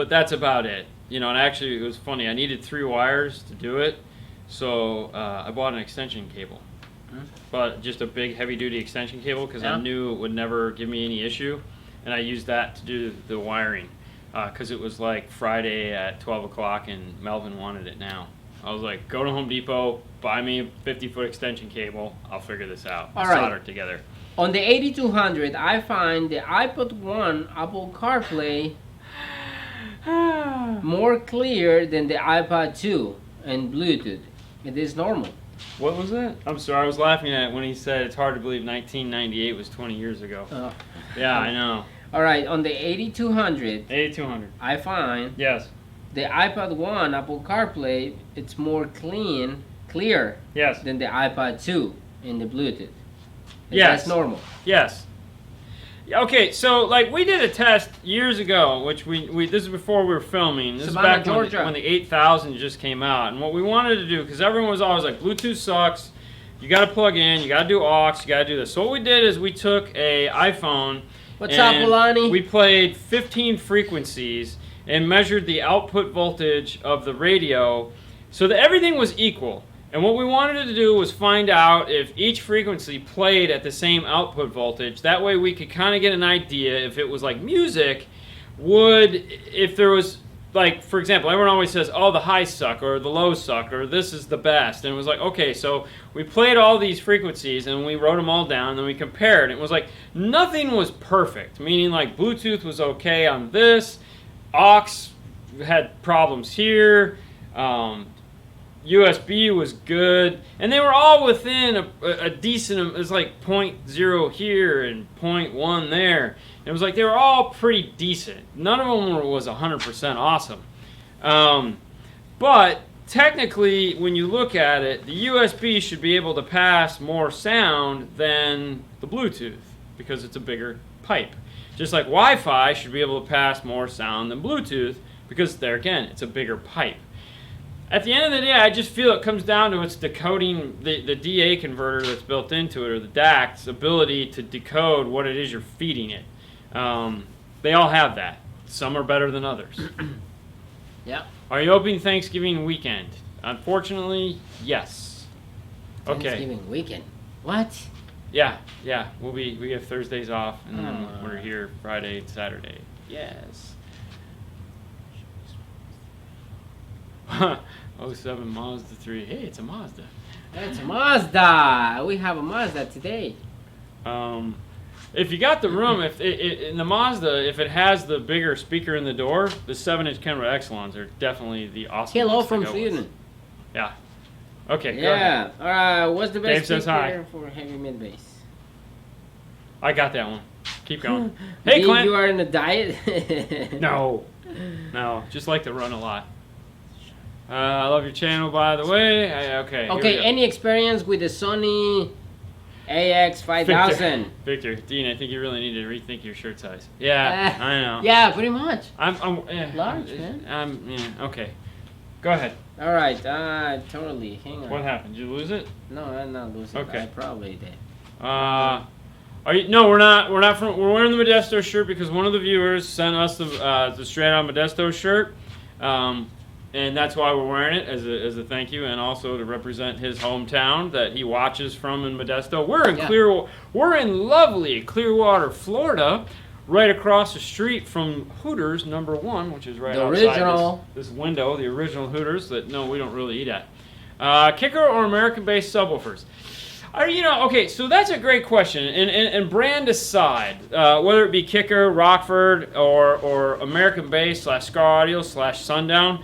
that's about it. And actually it was funny. I needed 3 wires to do it, so I bought an extension cable. But just a big heavy-duty extension cable because I knew it would never give me any issue, and I used that to do the wiring because it was like Friday at 12 o'clock and Melvin wanted it now. I was like, go to Home Depot, buy me a 50-foot extension cable. I'll figure this out. All right. Solder it together. On the 8200, I find the iPod 1 Apple CarPlay more clear than the iPod 2 and Bluetooth. It is normal. What was that? I'm sorry, I was laughing at it when he said it's hard to believe 1998 was 20 years ago. Yeah, I know. All right, on the 8200, 8200. I find Yes. the iPod 1 Apple CarPlay, it's more clear Yes. than the iPod 2 in the Bluetooth. Yes. That's normal. Yes. Okay, so like we did a test years ago, which we this is before we were filming. This is Savannah, back Georgia. when the 8000 just came out, and what we wanted to do, because everyone was always like, Bluetooth sucks. You got to plug in. You got to do aux. You got to do this. So what we did is we took a iPhone. What's up, and Alani? We played 15 frequencies and measured the output voltage of the radio, so that everything was equal. And what we wanted to do was find out if each frequency played at the same output voltage. That way we could kind of get an idea if it was like music, if there was, like, for example, everyone always says, oh, the highs suck, or the lows suck, or this is the best. And it was like, okay, so we played all these frequencies, and we wrote them all down, and then we compared. It was like, nothing was perfect, meaning like Bluetooth was okay on this, aux had problems here, USB was good, and they were all within a decent. It was like 0.0 here and 0.1 there. It was like they were all pretty decent. None of them was 100% awesome. But technically, when you look at it, the USB should be able to pass more sound than the Bluetooth because it's a bigger pipe. Just like Wi-Fi should be able to pass more sound than Bluetooth because there again, it's a bigger pipe. At the end of the day, I just feel it comes down to its decoding, the DA converter that's built into it, or the DAC's ability to decode what it is you're feeding it. They all have that. Some are better than others. Yeah. Are you opening Thanksgiving weekend? Unfortunately, yes. Okay. Thanksgiving weekend. What? Yeah. We have Thursdays off, and then Oh. we're here Friday, Saturday. Yes. 07 Mazda 3. Hey, it's a Mazda. It's a Mazda. We have a Mazda today. If you got the room, if in the Mazda, if it has the bigger speaker in the door, the 7-inch Kenra Exelons are definitely the awesome Hello ones to from go with. Sweden. Yeah. Okay, go ahead. Yeah. All right. What's the Dave best says hi. speaker for heavy mid bass? I got that one. Keep going. Hey, Clint. You are in a diet? No. Just like to run a lot. I love your channel, by the way. Okay. here we Okay. go. Any experience with the Sony AX5000? Victor, Dean, I think you really need to rethink your shirt size. Yeah, I know. Yeah, pretty much. I'm Large, man. Yeah, okay. Go ahead. All right. Totally. Hang on. What happened? Did you lose it? No, I'm not losing. Okay. I probably did. Are you? No, we're not. We're wearing the Modesto shirt because one of the viewers sent us the Straight On Modesto shirt, and that's why we're wearing it as a thank you, and also to represent his hometown that he watches from in Modesto. We're in lovely Clearwater, Florida, right across the street from Hooters #1, which is right The outside original. this window, the original Hooters that no, we don't really eat at. Kicker or American-based subwoofers? Okay, so that's a great question. And brand aside, whether it be Kicker, Rockford, or American-based / Scar Audio / Sundown,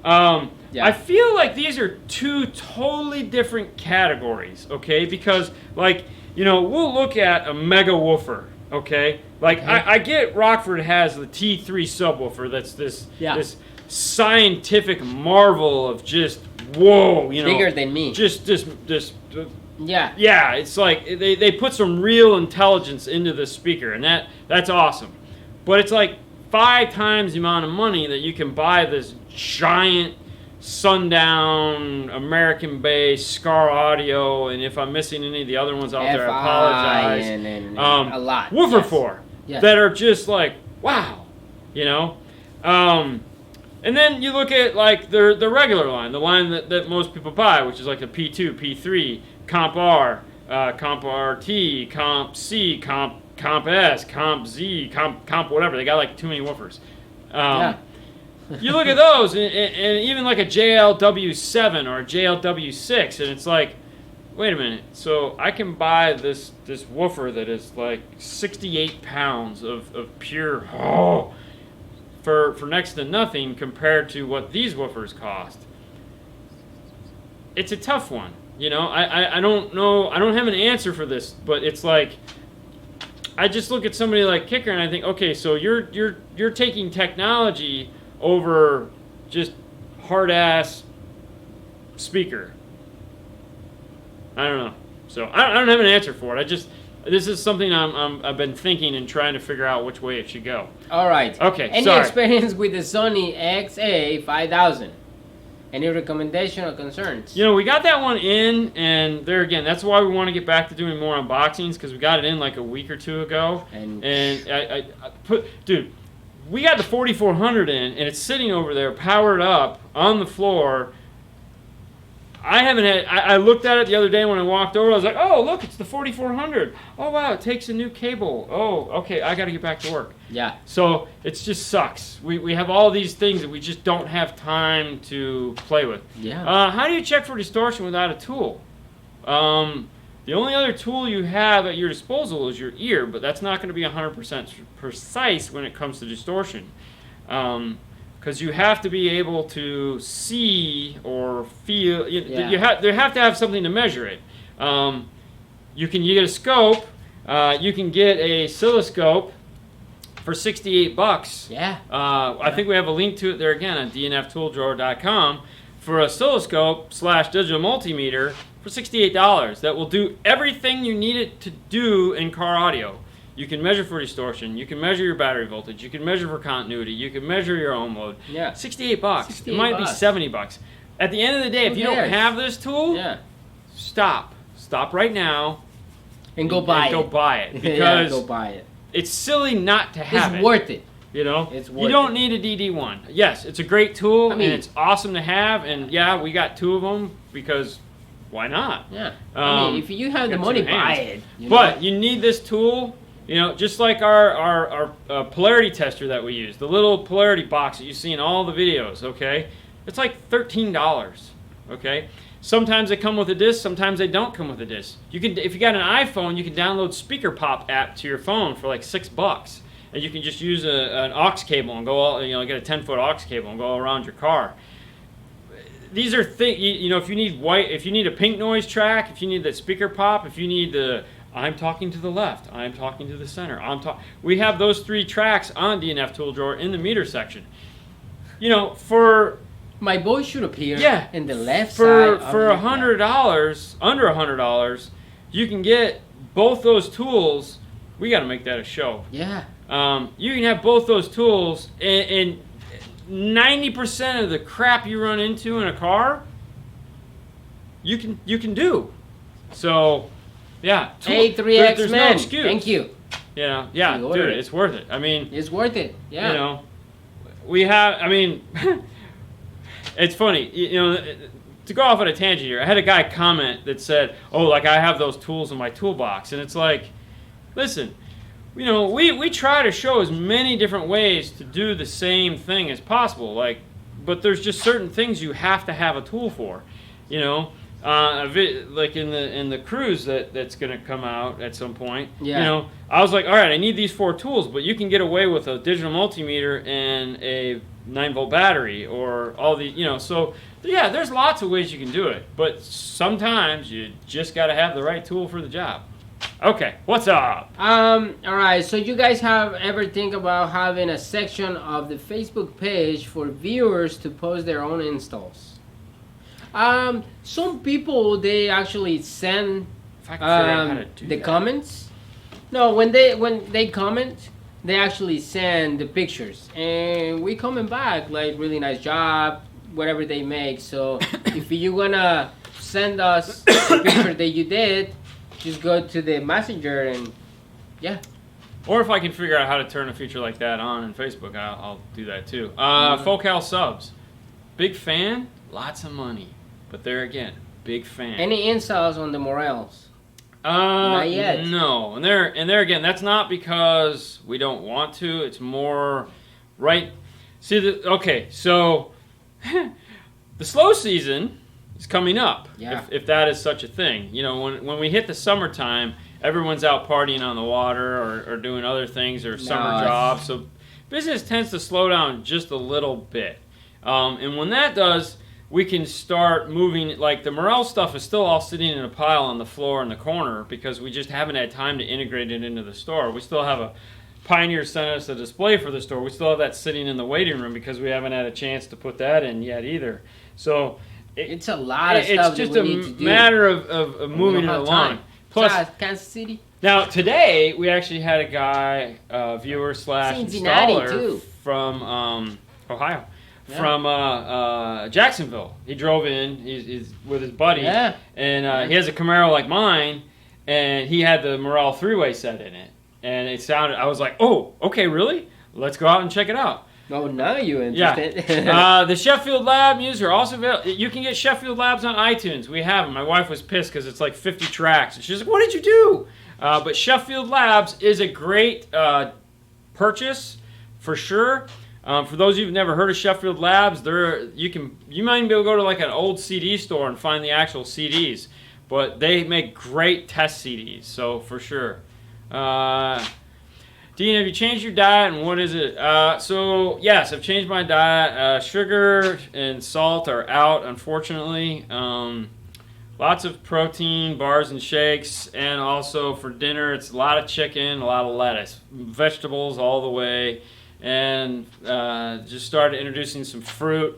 I feel like these are two totally different categories, okay? Because, we'll look at a mega woofer, okay? I get Rockford has the T3 subwoofer that's this scientific marvel of just, whoa, Bigger than me. Just Yeah. yeah, it's like they put some real intelligence into this speaker, and that's awesome. But it's like 5 times the amount of money that you can buy this giant Sundown American-based Scar Audio, and if I'm missing any of the other ones out there, I apologize. And a lot. Woofer Yes. 4 Yes. that are just like wow, And then you look at like the regular line, the line that most people buy, which is like the P2, P3, Comp R, Comp RT, Comp C, Comp S, Comp Z, Comp whatever. They got like too many woofers. You look at those, and even like a JLW7 or a JLW6, and it's like, wait a minute. So I can buy this woofer that is like 68 pounds of pure for next to nothing compared to what these woofers cost. It's a tough one. I don't know. I don't have an answer for this, but it's like I just look at somebody like Kicker and I think, okay, so you're taking technology over just hard ass speaker. I don't know. So I don't have an answer for it. This is something I've been thinking and trying to figure out which way it should go. All right. Okay. Any experience with the Sony XA5000? Any recommendation or concerns? We got that one in, and there again, that's why we want to get back to doing more unboxings, because we got it in like a week or two ago. And I dude, we got the 4400 in, and it's sitting over there, powered up on the floor. I looked at it the other day when I walked over. I was like, oh, look, it's the 4400. Oh, wow, it takes a new cable. Oh, okay, I got to get back to work. Yeah. So it just sucks. We have all these things that we just don't have time to play with. Yeah. How do you check for distortion without a tool? The only other tool you have at your disposal is your ear, but that's not going to be 100% precise when it comes to distortion. Because because you have to be able to see or feel. Yeah. They have to have something to measure it. You get a scope. You can get a oscilloscope for $68. Yeah. I think we have a link to it there again on dnftooldrawer.com for a oscilloscope / digital multimeter for $68 that will do everything you need it to do in car audio. You can measure for distortion. You can measure your battery voltage. You can measure for continuity. You can measure your ohm load. Yeah. $68. It might be $70. At the end of the day, if you don't have this tool, Yeah. stop. Stop right now. And go buy it. Go buy it Yeah, because go buy it. it's silly not to have It's it. worth it. You know, It's you worth don't it. need a DD1. Yes, it's a great tool I mean- and it's awesome to have. And yeah, we got 2 of them because why not? Yeah. I mean, if you have the got money, 2 buy hands. it. You But know? you need this tool. You know, just like our polarity tester that we use, the little polarity box that you see in all the videos. Okay, it's like $13. Okay. Sometimes they come with a disc, sometimes they don't come with a disc. You can, if you got an iPhone, you can download Speaker Pop app to your phone for like $6, and you can just use an aux cable and go all, get a 10-foot aux cable and go all around your car. These are things, if you need a pink noise track, if you need that Speaker Pop, if you need the I'm talking to the left, I'm talking to the center, we have those 3 tracks on DNF Tool Drawer in the meter section. For my voice should appear in the left for side. for $100, under $100, you can get both those tools. We got to make that a show. Yeah. You can have both those tools, and 90% of the crap you run into in a car, you can do. So, yeah. A3X there's no Man. excuse. Thank you. Yeah, You order dude, it. it's worth it. I mean, It's worth it. Yeah. we have. I mean, it's funny. To go off on a tangent here, I had a guy comment that said, "Oh, like I have those tools in my toolbox," and it's like, listen, we try to show as many different ways to do the same thing as possible. But there's just certain things you have to have a tool for. Like in the cruise that's going to come out at some point. Yeah. I was like, all right, I need these 4 tools, but you can get away with a digital multimeter and a 9-volt battery or all the, so yeah, there's lots of ways you can do it, but sometimes you just got to have the right tool for the job. Okay, what's up? All right. So you guys have ever think about having a section of the Facebook page for viewers to post their own installs? Some people, they actually send If I can figure out how to do the that. comments. No, when they comment, they actually send the pictures, and we comment back like really nice job, whatever they make. So if you wanna send us the picture that you did, just go to the messenger and yeah. Or if I can figure out how to turn a feature like that on in Facebook, I'll do that too. Focal subs, big fan, lots of money, but there again, big fan. Any installs on the Morels? Not yet. No, and there again, that's not because we don't want to. It's more right. See, okay, so the slow season is coming up. Yeah. If that is such a thing, when we hit the summertime, everyone's out partying on the water or doing other things or summer Nice. jobs. So business tends to slow down just a little bit, and when that does, we can start moving. Like the Morel stuff is still all sitting in a pile on the floor in the corner because we just haven't had time to integrate it into the store. We still have Pioneer sent us a display for the store. We still have that sitting in the waiting room because we haven't had a chance to put that in yet either. So It's a lot of it's stuff just that a we need to do. matter of moving it don't have along. time. Plus, Kansas City. now today we actually had a guy, viewer / Cincinnati, installer too. from Ohio, Yeah. from Jacksonville. He drove in. He's with his buddy, Yeah. and he has a Camaro like mine, and he had the Morel 3-way set in it, and it sounded. I was like, oh, okay, really? Let's go out and check it out. Oh, now you Yeah. interested? The Sheffield Lab user also available. You can get Sheffield Labs on iTunes. We have them. My wife was pissed because it's like 50 tracks. And she's like, what did you do? But Sheffield Labs is a great purchase for sure. For those of you who've never heard of Sheffield Labs, you might be able to go to like an old CD store and find the actual CDs. But they make great test CDs, so for sure. Dean, have you changed your diet, and what is it? So yes, I've changed my diet. Sugar and salt are out, unfortunately. Lots of protein, bars and shakes, and also for dinner, it's a lot of chicken, a lot of lettuce, vegetables all the way, and just started introducing some fruit,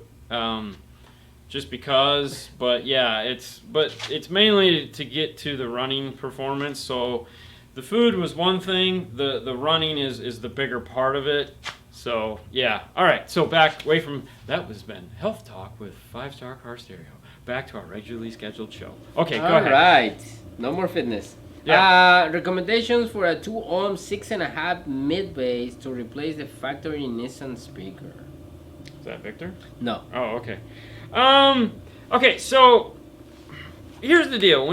just because. But yeah, it's mainly to get to the running performance. So. The food was one thing. The running is the bigger part of it. So yeah. All right. So back away from that was been Health Talk with 5-Star Car Stereo. Back to our regularly scheduled show. Okay, go ahead. All right. No more fitness. Yeah. Recommendations for a 2-ohm 6.5 mid bass to replace the factory Nissan speaker. Is that Victor? No. Oh, okay. Okay. So here's the deal.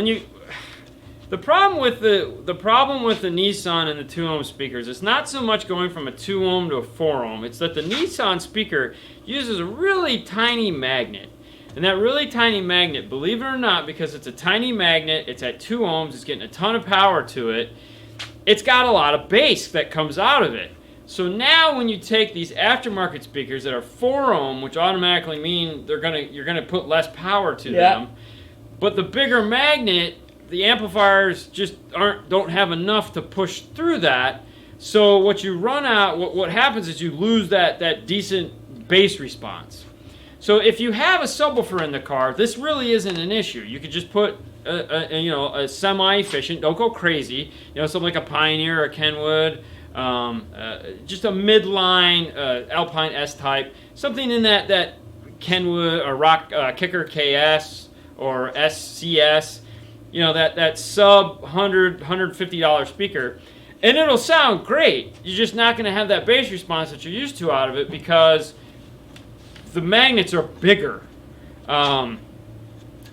The problem with the Nissan and the 2-ohm speakers, it's not so much going from a 2-ohm to a 4-ohm. It's that the Nissan speaker uses a really tiny magnet. And that really tiny magnet, believe it or not, because it's a tiny magnet, it's at 2 ohms, it's getting a ton of power to it, it's got a lot of bass that comes out of it. So now when you take these aftermarket speakers that are 4-ohm, which automatically mean you're gonna put less power to them, but the bigger magnet, the amplifiers just don't have enough to push through that. So what you run out, what happens is you lose that decent bass response. So if you have a subwoofer in the car, this really isn't an issue. You could just put a semi-efficient, don't go crazy, something like a Pioneer or a Kenwood, just a midline Alpine S-Type, something in that Kenwood or Rock Kicker KS or SCS. That sub $150 speaker, and it'll sound great. You're just not going to have that bass response that you're used to out of it because the magnets are bigger. Have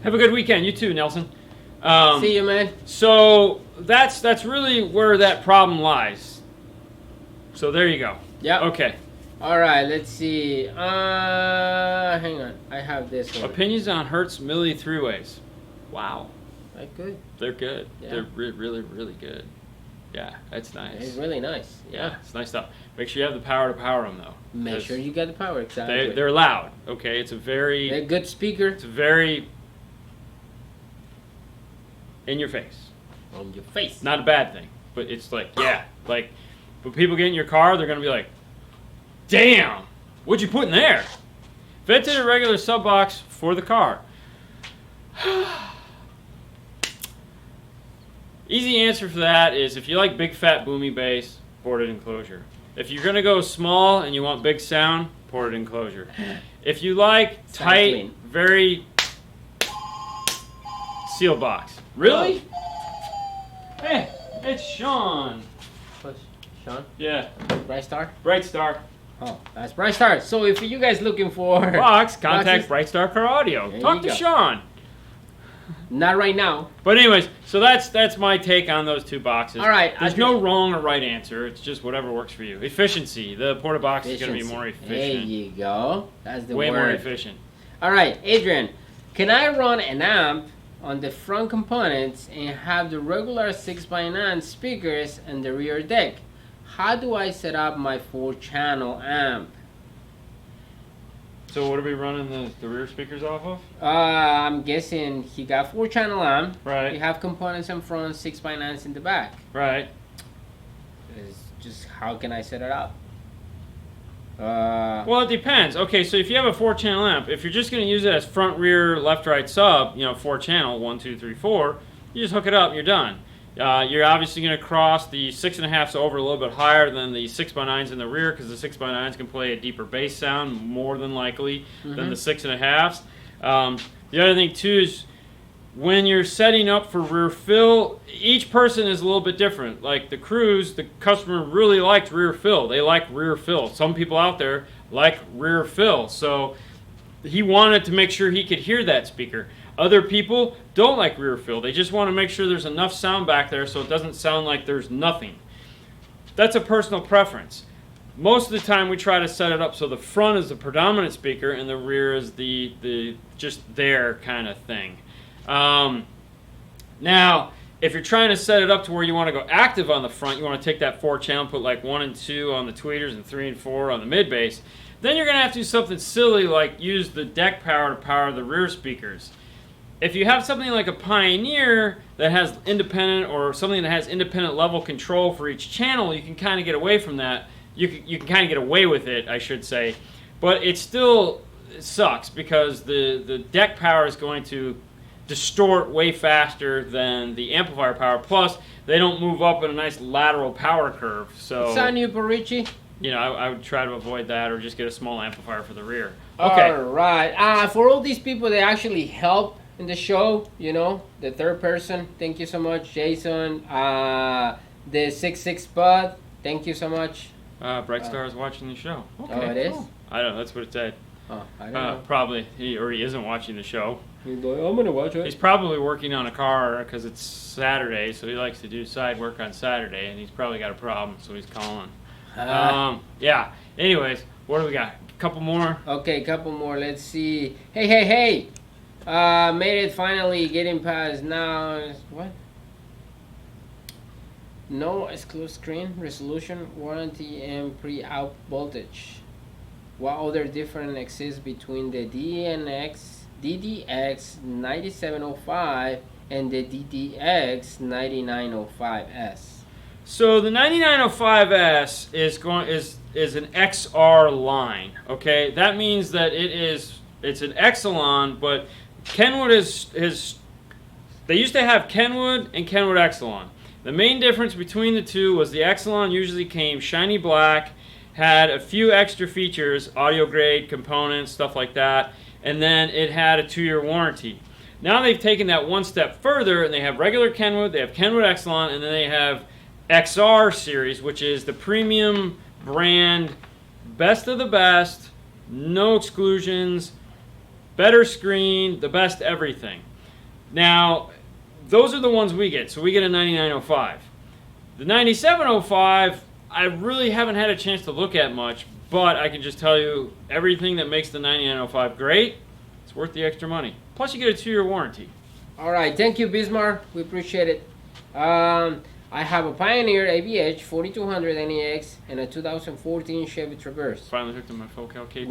a good weekend. You too, Nelson. See you, man. So that's really where that problem lies. So there you go. Yeah. Okay. All right. Let's see. Hang on. I have this one. Opinions on Hertz Milli 3-ways. Wow. Good. They're good. Yeah. They're really, really good. Yeah, that's nice. It's really nice. Yeah, it's nice stuff. Make sure you have the power to power them, though. Make sure you got the power. Exactly. They're loud. Okay, They're a good speaker. It's a very in your face. On your face. Not a bad thing, but it's like when people get in your car, they're gonna be like, "Damn, what'd you put in there?" Fitted a regular sub box for the car. Easy answer for that is if you like big fat boomy bass, ported enclosure. If you're gonna go small and you want big sound, ported enclosure. If you like tight, clean. very seal box. Really? Hey, it's Sean. Push. Sean? Yeah, Bright Star? Bright Star Oh, that's Bright Star. So if you guys looking for box, contact boxes, Bright Star Car Audio. There Talk you to go. Sean. not right now. But anyways, so that's my take on those two boxes. All right, There's no wrong or right answer. It's just whatever works for you. Efficiency. The porta box is going to be more efficient. There you go. That's the Way word. more efficient. All right, Adrian, can I run an amp on the front components and have the regular 6x9 speakers and the rear deck? How do I set up my 4-channel amp? So what are we running the rear speakers off of? I'm guessing he got 4-channel amp. Right. You have components in front, 6x9s in the back. Right. It's just how can I set it up? Well, it depends. Okay, so if you have a 4-channel amp, if you're just going to use it as front, rear, left, right sub, 4-channel, 1, 2, 3, 4, you just hook it up and you're done. You're obviously going to cross the 6.5s over a little bit higher than the 6x9s in the rear because the 6x9s can play a deeper bass sound more than likely than the 6.5s. The other thing too is when you're setting up for rear fill, each person is a little bit different. Like the Cruise, the customer really liked rear fill. They like rear fill. Some people out there like rear fill. So he wanted to make sure he could hear that speaker. Other people don't like rear fill. They just want to make sure there's enough sound back there so it doesn't sound like there's nothing. That's a personal preference. Most of the time we try to set it up so the front is the predominant speaker and the rear is the just there kind of thing. Now, if you're trying to set it up to where you want to go active on the front, you want to take that 4-channel, put like 1 and 2 on the tweeters and 3 and 4 on the mid bass, then you're going to have to do something silly like use the deck power to power the rear speakers. If you have something like a Pioneer that has independent, or something that has independent level control for each channel, you can kind of get away from that. You can kind of get away with it, I should say. But it still sucks because the deck power is going to distort way faster than the amplifier power. Plus, they don't move up in a nice lateral power curve. So, It's on you, Parici. you know, I would try to avoid that, or just get a small amplifier for the rear. Okay. All right. For all these people that actually help in the show, you know, the third person, thank you so much, Jason. The 66 Bud, thank you so much. Bright Star is watching the show. Okay, Oh, it is? cool. I don't know. That's what it said. Oh, I don't know. Probably he isn't watching the show. He's like, I'm gonna watch He's probably working on a car because it's Saturday, so he likes to do side work on Saturday, and he's probably got a problem, so he's calling. Yeah. Anyways, what do we got? A couple more. Okay, couple more. Let's see. Hey. Made it finally. Getting past now. What? No exclusive screen resolution, warranty, and pre-out voltage. What other difference exists between the DDX 9705 and the DDX 9905S? So the 9905S is an XR line. Okay, that means that it's an Exelon, but Kenwood is they used to have Kenwood and Kenwood Exelon. The main difference between the two was the Exelon usually came shiny black, had a few extra features, audio grade components, stuff like that, and then it had a 2-year warranty. Now they've taken that one step further, and they have regular Kenwood, they have Kenwood Exelon, and then they have XR series, which is the premium brand, best of the best, no exclusions, better screen, the best everything. Now, those are the ones we get. So we get a 9905. The 9705, I really haven't had a chance to look at much, but I can just tell you everything that makes the 9905 great, it's worth the extra money. Plus you get a 2-year warranty. All right, thank you, Bismarck. We appreciate it. I have a Pioneer ABH 4200 NEX and a 2014 Chevy Traverse Finally hooked up my Focal K2.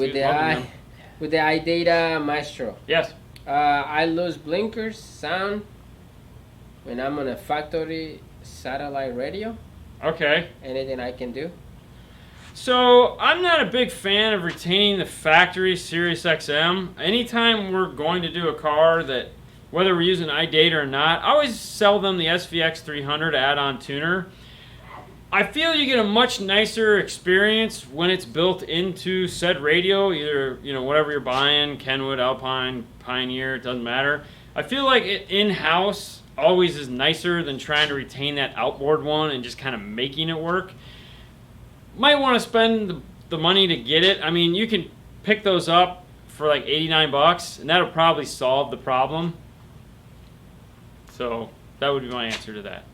with the iData Maestro. Yes. I lose blinkers, sound when I'm on a factory satellite radio. Okay. Anything I can do? So I'm not a big fan of retaining the factory Sirius XM. Anytime we're going to do a car that, whether we're using iData or not, I always sell them the SVX 300 add-on tuner. I feel you get a much nicer experience when it's built into said radio, either, you know, whatever you're buying, Kenwood, Alpine, Pioneer, it doesn't matter. I feel like it in-house always is nicer than trying to retain that outboard one and just kind of making it work. Might want to spend the money to get it. I mean, you can pick those up for like $89, and that'll probably solve the problem. So that would be my answer to that.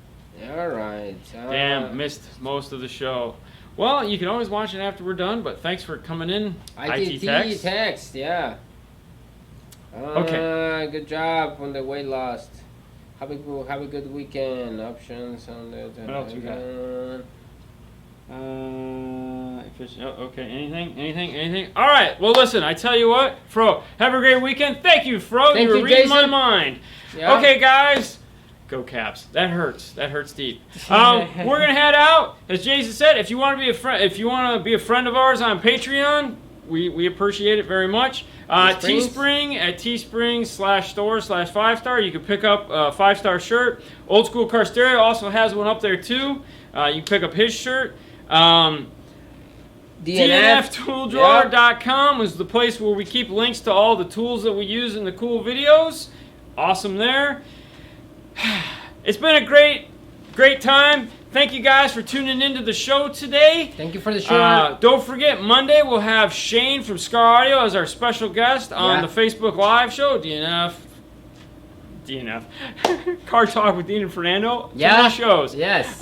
All right. Damn, missed most of the show. Well, you can always watch it after we're done, but thanks for coming in. ITT text, yeah. Okay. Good job on the weight loss. Have a good weekend. Options on the. What else we got? Okay, anything? All right, well, listen, I tell you what, Fro, have a great weekend. Thank you, Fro. Thank you were you, reading my Jason. mind. Yeah. Okay, guys. Go Caps. That hurts deep. We're gonna head out. As Jason said, if you want to be a friend, of ours on Patreon, we appreciate it very much. Teespring at teespring.com/store/5star. You can pick up a 5-star shirt. Old School Car Stereo also has one up there too. You can pick up his shirt. DNFtooldrawer.com is the place where we keep links to all the tools that we use in the cool videos. Awesome there. It's been a great time. Thank you guys for tuning into the show today. Thank you for the show. Don't forget, Monday we'll have Shane from Scar Audio as our special guest on the Facebook Live show. DNF. Car Talk with Dean and Fernando. Yeah. Shows. Yes.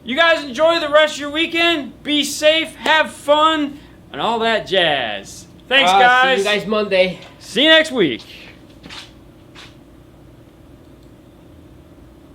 You guys enjoy the rest of your weekend. Be safe, have fun, and all that jazz. Thanks, guys. See you guys Monday. See you next week.